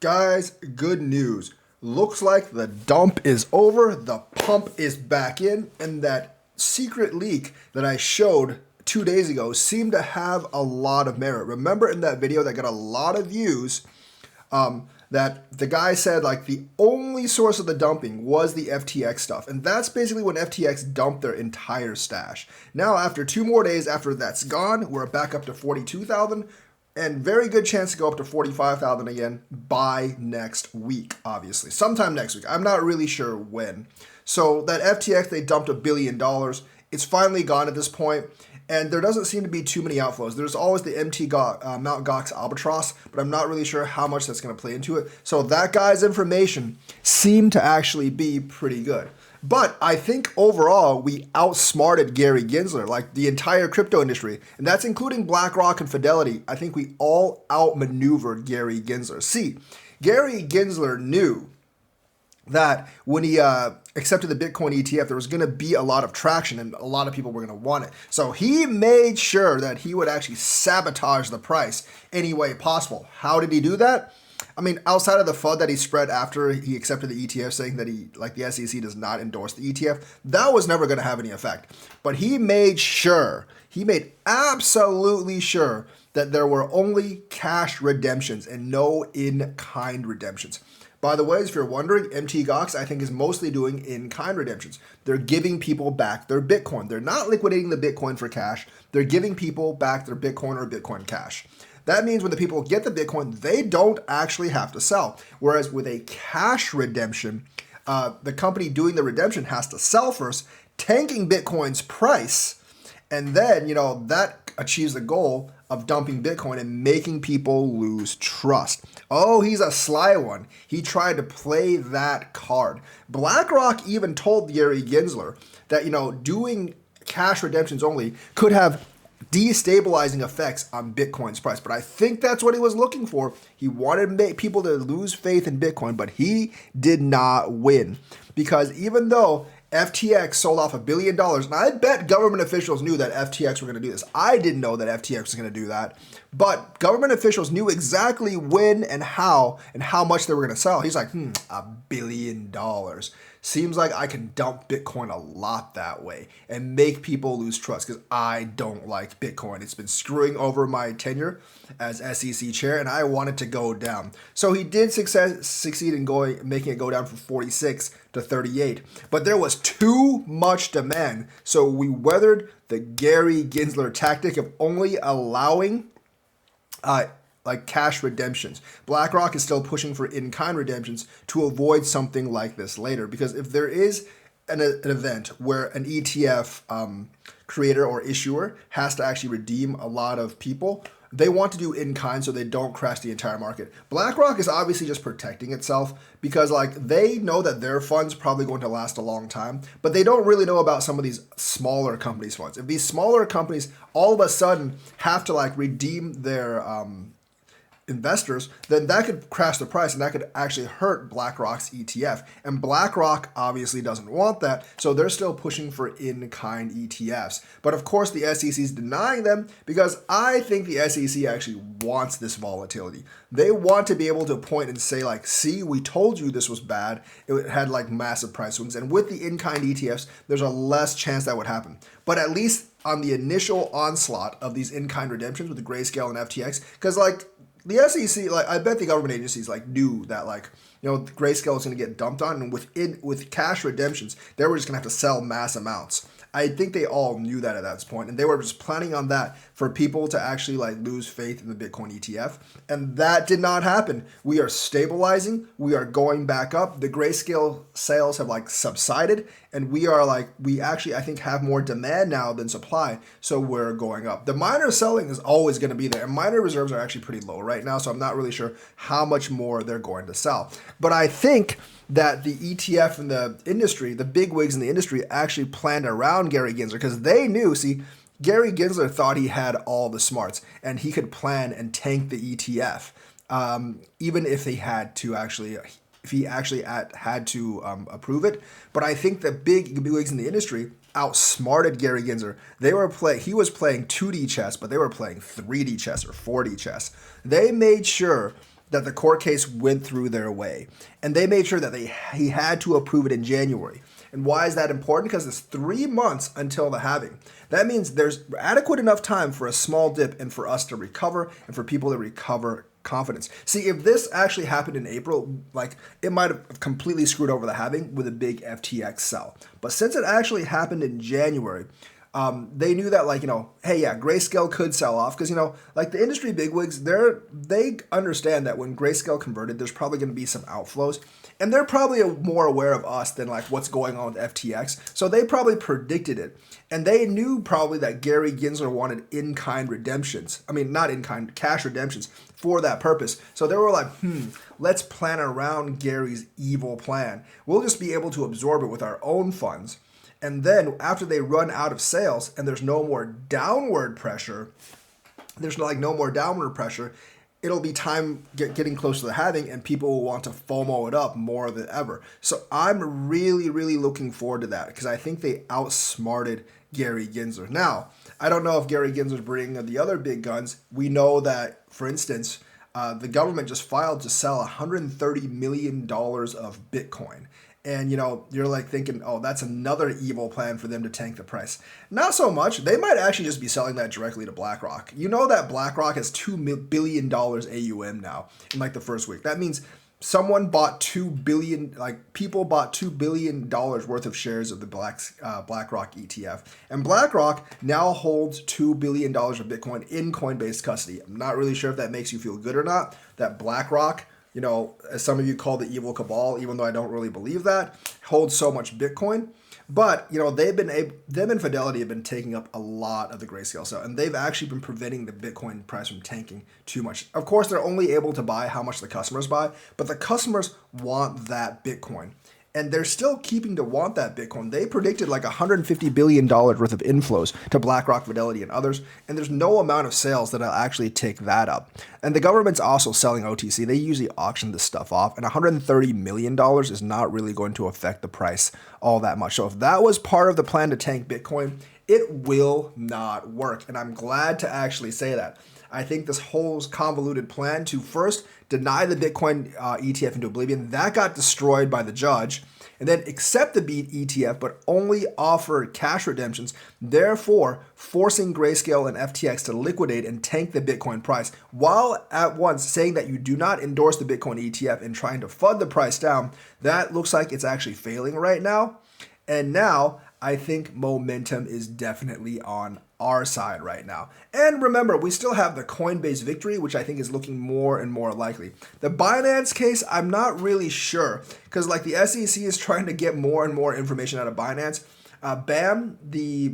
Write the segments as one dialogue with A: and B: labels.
A: Guys, good news. Looks like the dump is over, the pump is back in, and that secret leak that I showed 2 days ago seemed to have a lot of merit. Remember in that video that got a lot of views, that the guy said like the only source of the dumping was the FTX stuff. And that's basically when FTX dumped their entire stash. Now, after 2 more days after that's gone, we're back up to 42,000 and very good chance to go up to 45,000 again by next week, obviously. Sometime next week. I'm not really sure when. So that FTX, they dumped $1 billion. It's finally gone at this point. And there doesn't seem to be too many outflows. There's always the Mt. Gox albatross, but I'm not really sure how much that's going to play into it. So that guy's information seemed to actually be pretty good. But I think overall, we outsmarted Gary Gensler, like the entire crypto industry, and that's including BlackRock and Fidelity. I think we all outmaneuvered Gary Gensler. See, Gary Gensler knew that when he accepted the Bitcoin ETF, there was going to be a lot of traction and a lot of people were going to want it. So he made sure that he would actually sabotage the price any way possible. How did he do that? I mean, outside of the FUD that he spread after he accepted the ETF, saying that the SEC does not endorse the ETF, that was never going to have any effect. But he made absolutely sure that there were only cash redemptions and no in-kind redemptions. By the way, if you're wondering, Mt. Gox, I think, is mostly doing in-kind redemptions. They're giving people back their Bitcoin. They're not liquidating the Bitcoin for cash. They're giving people back their Bitcoin or Bitcoin Cash. That means when the people get the Bitcoin, they don't actually have to sell. Whereas with a cash redemption, the company doing the redemption has to sell first, tanking Bitcoin's price, and then, that achieves the goal of dumping Bitcoin and making people lose trust. Oh, he's a sly one. He tried to play that card. BlackRock even told Gary Gensler that, doing cash redemptions only could have destabilizing effects on Bitcoin's price. But I think that's what he was looking for. He wanted people to lose faith in Bitcoin, but he did not win. Because even though FTX sold off $1 billion, and I bet government officials knew that FTX were going to do this. I didn't know that FTX was going to do that. But government officials knew exactly when and how much they were going to sell. He's like, $1 billion. Seems like I can dump Bitcoin a lot that way and make people lose trust because I don't like Bitcoin. It's been screwing over my tenure as SEC chair and I want it to go down. So he did succeed in making it go down from 46 to 38. But there was too much demand. So we weathered the Gary Gensler tactic of only allowing cash redemptions. BlackRock is still pushing for in-kind redemptions to avoid something like this later. Because if there is an event where an ETF creator or issuer has to actually redeem a lot of people, they want to do in-kind so they don't crash the entire market. BlackRock is obviously just protecting itself because they know that their fund's probably going to last a long time, but they don't really know about some of these smaller companies' funds. If these smaller companies all of a sudden have to redeem their investors, then that could crash the price and that could actually hurt BlackRock's ETF. And BlackRock obviously doesn't want that, so they're still pushing for in-kind ETFs. But of course, the SEC is denying them because I think the SEC actually wants this volatility. They want to be able to point and say see, we told you this was bad. It had massive price swings. And with the in-kind ETFs, there's a less chance that would happen. But at least on the initial onslaught of these in-kind redemptions with the Grayscale and FTX, because the SEC, I bet the government agencies knew that Grayscale was going to get dumped on, and with cash redemptions, they were just going to have to sell mass amounts. I think they all knew that at that point, and they were just planning on that for people to actually lose faith in the Bitcoin ETF, and that did not happen. We are stabilizing, we are going back up. The Grayscale sales have subsided, and we are we actually I think have more demand now than supply, so we're going up. The miner selling is always going to be there, and miner reserves are actually pretty low right now, so I'm not really sure how much more they're going to sell. But I think that the ETF and the industry, the big wigs in the industry, actually planned around Gary Gensler because they knew, Gary Gensler thought he had all the smarts and he could plan and tank the ETF, even if he had to actually approve it. But I think the big wigs in the industry outsmarted Gary Gensler. He was playing 2D chess, but they were playing 3D chess or 4D chess. They made sure that the court case went through their way. And they made sure that he had to approve it in January. And why is that important? Because it's 3 months until the halving. That means there's adequate enough time for a small dip and for us to recover and for people to recover confidence. See, if this actually happened in April, like it might have completely screwed over the halving with a big FTX sell. But since it actually happened in January, they knew that, like, hey, yeah, Grayscale could sell off because, like the industry bigwigs, they understand that when Grayscale converted, there's probably going to be some outflows. And they're probably more aware of us than like what's going on with FTX. So they probably predicted it. And they knew probably that Gary Gensler wanted in-kind redemptions. I mean, not in-kind, cash redemptions for that purpose. So they were like, let's plan around Gary's evil plan. We'll just be able to absorb it with our own funds. And then after they run out of sales and there's no more downward pressure, it'll be time getting close to the halving and people will want to FOMO it up more than ever. So I'm really, really looking forward to that because I think they outsmarted Gary Gensler. Now, I don't know if Gary Gensler's bringing the other big guns. We know that, for instance, the government just filed to sell $130 million of Bitcoin. And, you're like thinking, oh, that's another evil plan for them to tank the price. Not so much. They might actually just be selling that directly to BlackRock. You know that BlackRock has $2 billion AUM now in like the first week. That means someone bought people bought $2 billion worth of shares of the BlackRock ETF. And BlackRock now holds $2 billion of Bitcoin in Coinbase custody. I'm not really sure if that makes you feel good or not, that BlackRock, as some of you call the evil cabal, even though I don't really believe that, holds so much Bitcoin. But, them and Fidelity have been taking up a lot of the Grayscale sale, and they've actually been preventing the Bitcoin price from tanking too much. Of course, they're only able to buy how much the customers buy, but the customers want that Bitcoin. And they're still keeping to want that Bitcoin. They predicted like $150 billion worth of inflows to BlackRock, Fidelity, and others. And there's no amount of sales that'll actually take that up. And the government's also selling OTC. They usually auction this stuff off. And $130 million is not really going to affect the price all that much. So if that was part of the plan to tank Bitcoin, it will not work. And I'm glad to actually say that. I think this whole convoluted plan to first deny the Bitcoin ETF into oblivion, that got destroyed by the judge, and then accept the BEAT ETF, but only offer cash redemptions, therefore forcing Grayscale and FTX to liquidate and tank the Bitcoin price, while at once saying that you do not endorse the Bitcoin ETF and trying to FUD the price down. That looks like it's actually failing right now. And now I think momentum is definitely on our side right now. And remember, we still have the Coinbase victory, which I think is looking more and more likely. The Binance case, I'm not really sure, because like the SEC is trying to get more and more information out of Binance. BAM, the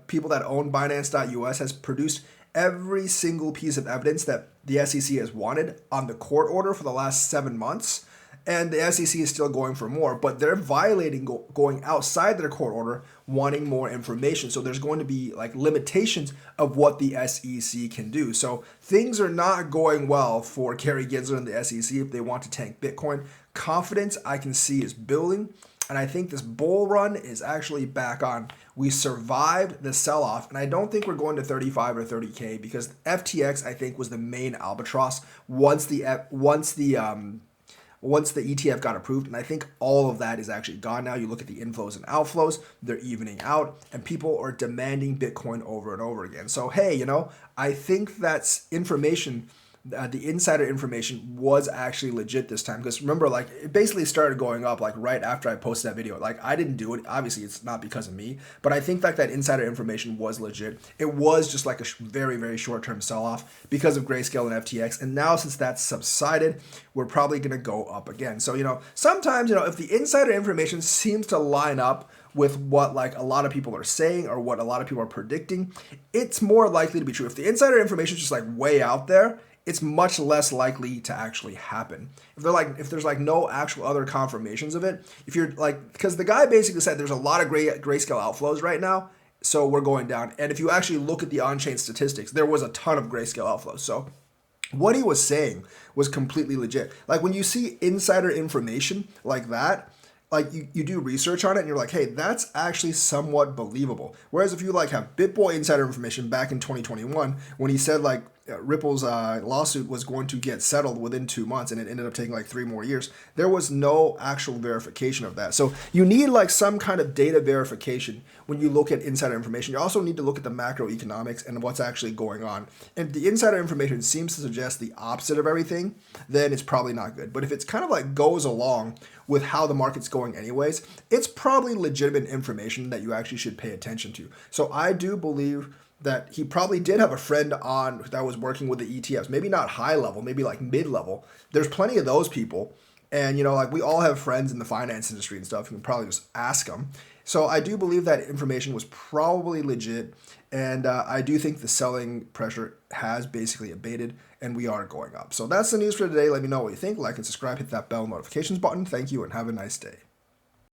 A: people that own Binance.us has produced every single piece of evidence that the SEC has wanted on the court order for the last 7 months. And the SEC is still going for more, but they're violating going outside their court order, wanting more information. So there's going to be like limitations of what the SEC can do. So things are not going well for Gary Gensler and the SEC if they want to tank Bitcoin. Confidence I can see is building, and I think this bull run is actually back on. We survived the sell-off, and I don't think we're going to 35 or 30K because FTX I think was the main albatross once the ETF got approved, and I think all of that is actually gone now. You look at the inflows and outflows, they're evening out, and people are demanding Bitcoin over and over again. So, hey, I think that's information, the insider information was actually legit this time. Because remember, like, it basically started going up, like, right after I posted that video. Like, I didn't do it. Obviously, it's not because of me. But I think that insider information was legit. It was just like a very, very short-term sell-off because of Grayscale and FTX. And now, since that's subsided, we're probably going to go up again. So, sometimes, if the insider information seems to line up with what like a lot of people are saying or what a lot of people are predicting, it's more likely to be true. If the insider information is just like way out there, it's much less likely to actually happen. If there's no actual other confirmations of it, if you're like, because the guy basically said there's a lot of Grayscale outflows right now, so we're going down. And if you actually look at the on-chain statistics, there was a ton of Grayscale outflows. So what he was saying was completely legit. Like when you see insider information like that, like you do research on it and you're like, hey, that's actually somewhat believable. Whereas if you like have BitBoy insider information back in 2021, when he said like Ripple's lawsuit was going to get settled within 2 months, and it ended up taking like 3 more years. There was no actual verification of that. So you need like some kind of data verification when you look at insider information. You also need to look at the macroeconomics and what's actually going on. And if the insider information seems to suggest the opposite of everything, then it's probably not good. But if it's kind of like goes along with how the market's going anyways, it's probably legitimate information that you actually should pay attention to. So I do believe that he probably did have a friend on that was working with the ETFs, maybe not high level, maybe like mid level. There's plenty of those people. And, like we all have friends in the finance industry and stuff. You can probably just ask them. So I do believe that information was probably legit. And I do think the selling pressure has basically abated and we are going up. So that's the news for today. Let me know what you think. Like and subscribe, hit that bell notifications button. Thank you and have a nice day.